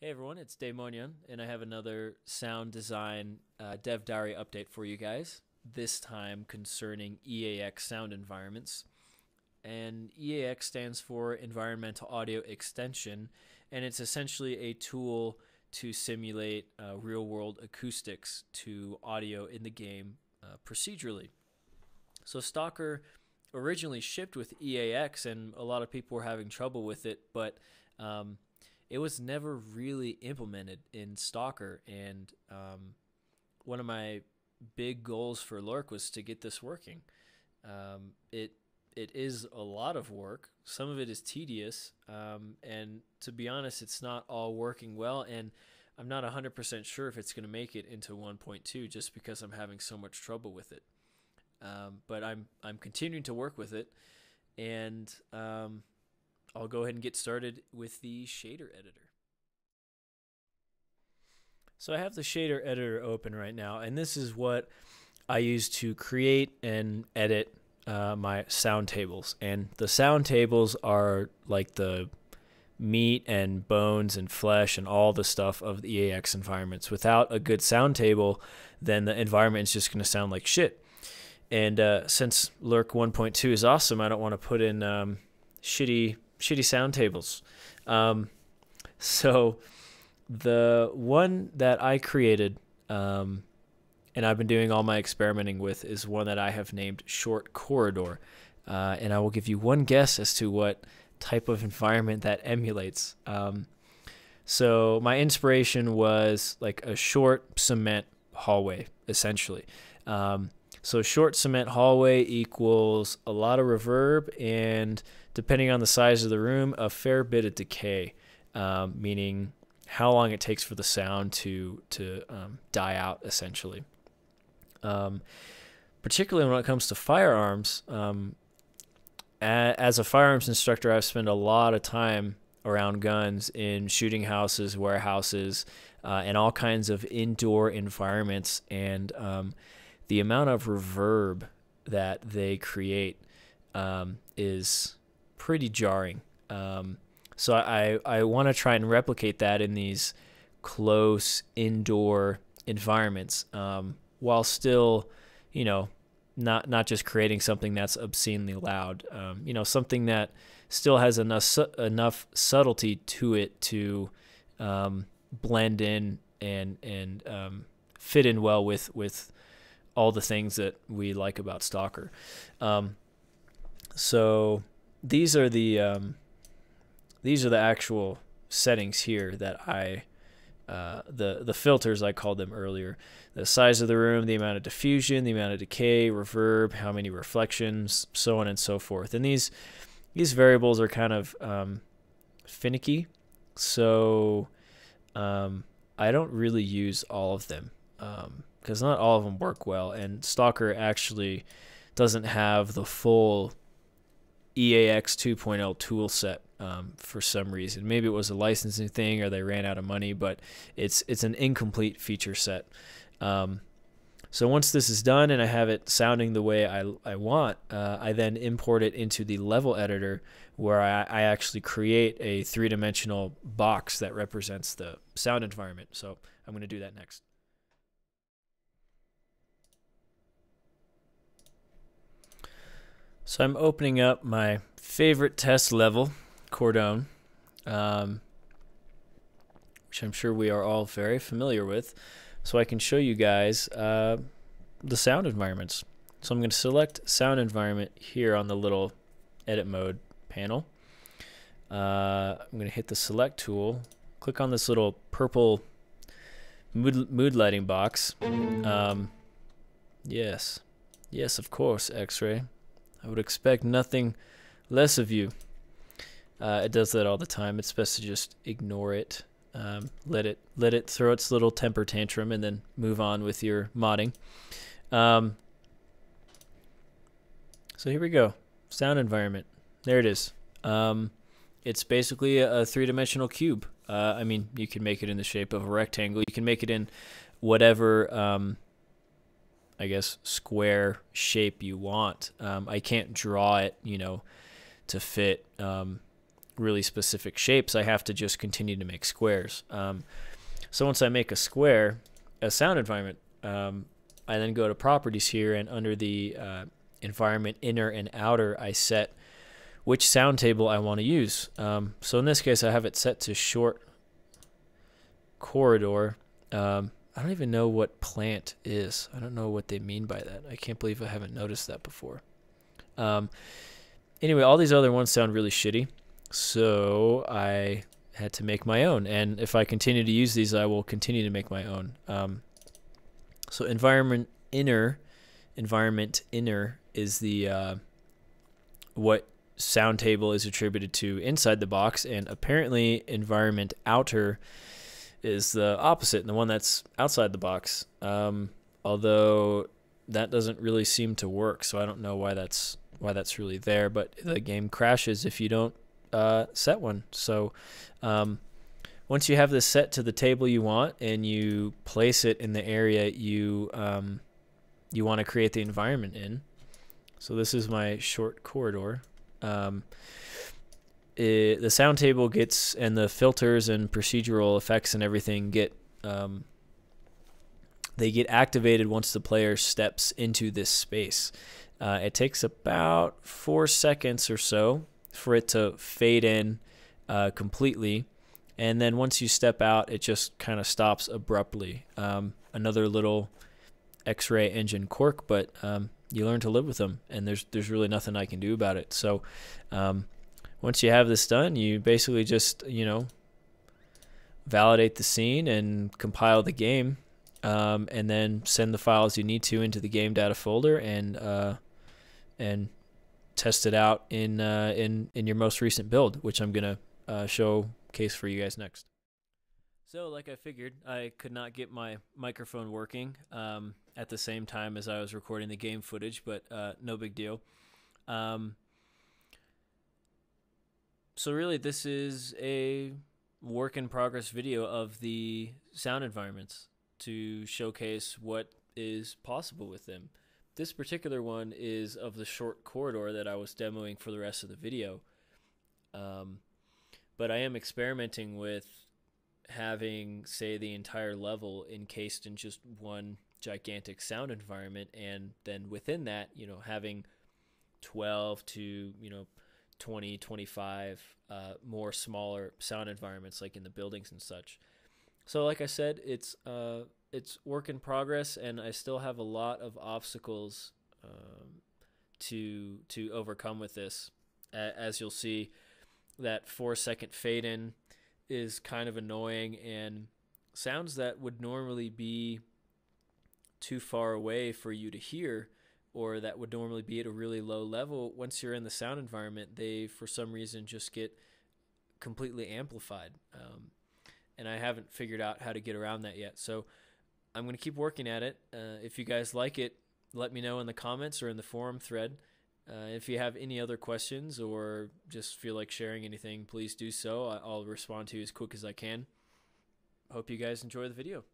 Hey everyone, it's Daemonion, and I have another sound design dev diary update for you guys, this time concerning EAX sound environments. And EAX stands for Environmental Audio Extension, and it's essentially a tool to simulate real-world acoustics to audio in the game procedurally. So S.T.A.L.K.E.R originally shipped with EAX, and a lot of people were having trouble with it, but it was never really implemented in S.T.A.L.K.E.R, and one of my big goals for L.U.R.K was to get this working. It is a lot of work. Some of it is tedious, and to be honest, it's not all working well, and I'm not 100% sure if it's going to make it into 1.2 just because I'm having so much trouble with it. But I'm continuing to work with it, and I'll go ahead and get started with the shader editor. So I have the shader editor open right now, and this is what I use to create and edit my sound tables. And the sound tables are like the meat and bones and flesh and all the stuff of the EAX environments. Without a good sound table, then the environment is just going to sound like shit. And since L.U.R.K 1.2 is awesome, I don't want to put in shitty sound tables. So the one that I created, and I've been doing all my experimenting with, is one that I have named Short Corridor. And I will give you one guess as to what type of environment that emulates. So my inspiration was like a short cement hallway, essentially. So short cement hallway equals a lot of reverb and, depending on the size of the room, a fair bit of decay, meaning how long it takes for the sound to die out, essentially. Particularly when it comes to firearms, as a firearms instructor, I've spent a lot of time around guns in shooting houses, warehouses, and all kinds of indoor environments, and the amount of reverb that they create is pretty jarring. So I want to try and replicate that in these close indoor environments, while still, not just creating something that's obscenely loud. Something that still has enough subtlety to it to blend in and fit in well with all the things that we like about S.T.A.L.K.E.R. So these are the actual settings here that the filters, I called them earlier. The size of the room, the amount of diffusion, the amount of decay, reverb, how many reflections, so on and so forth. And these variables are kind of finicky, so I don't really use all of them, because not all of them work well, and S.T.A.L.K.E.R actually doesn't have the full EAX 2.0 tool set for some reason. Maybe it was a licensing thing or they ran out of money, but it's an incomplete feature set. So once this is done and I have it sounding the way I want, I then import it into the level editor, where I actually create a three-dimensional box that represents the sound environment. So I'm going to do that next. So I'm opening up my favorite test level, Cordon, which I'm sure we are all very familiar with, so I can show you guys the sound environments. So I'm going to select sound environment here on the little edit mode panel. I'm going to hit the select tool, click on this little purple mood lighting box. Yes, of course, X-Ray. I would expect nothing less of you. It does that all the time. It's best to just ignore it. Let it throw its little temper tantrum and then move on with your modding. So here we go. Sound environment. There it is. It's basically a three-dimensional cube. I mean, you can make it in the shape of a rectangle. You can make it in whatever I guess square shape you want. I can't draw it, to fit really specific shapes, I have to just continue to make squares. So once I make a square, a sound environment, I then go to properties here, and under the environment inner and outer, I set which sound table I want to use. So in this case, I have it set to short corridor. I don't even know what plant is. I don't know what they mean by that. I can't believe I haven't noticed that before. Anyway, all these other ones sound really shitty, so I had to make my own. And if I continue to use these, I will continue to make my own. So environment inner is the what sound table is attributed to inside the box, and apparently environment outer is the opposite, and the one that's outside the box. Although that doesn't really seem to work, so I don't know why that's really there. But the game crashes if you don't set one. So once you have this set to the table you want, and you place it in the area you want to create the environment in. So this is my short corridor. The sound table gets, and the filters and procedural effects and everything get they get activated once the player steps into this space. It takes about 4 seconds or so for it to fade in completely, and then once you step out, it just kind of stops abruptly. Another little X-ray engine quirk, but you learn to live with them, and there's really nothing I can do about it. So once you have this done, you basically just, validate the scene and compile the game, and then send the files you need to into the game data folder, and test it out in your most recent build, which I'm gonna showcase for you guys next. So like I figured, I could not get my microphone working at the same time as I was recording the game footage, but no big deal. So really, this is a work in progress video of the sound environments to showcase what is possible with them. This particular one is of the short corridor that I was demoing for the rest of the video. But I am experimenting with having, say, the entire level encased in just one gigantic sound environment, and then within that, having 12 to 20, 25 more smaller sound environments, like in the buildings and such. So like I said, it's work in progress, and I still have a lot of obstacles to overcome with this. As you'll see, that 4-second fade in is kind of annoying, and sounds that would normally be too far away for you to hear, or that would normally be at a really low level, once you're in the sound environment, they for some reason just get completely amplified. And I haven't figured out how to get around that yet. So I'm going to keep working at it. If you guys like it, let me know in the comments or in the forum thread. If you have any other questions or just feel like sharing anything, please do so. I'll respond to you as quick as I can. Hope you guys enjoy the video.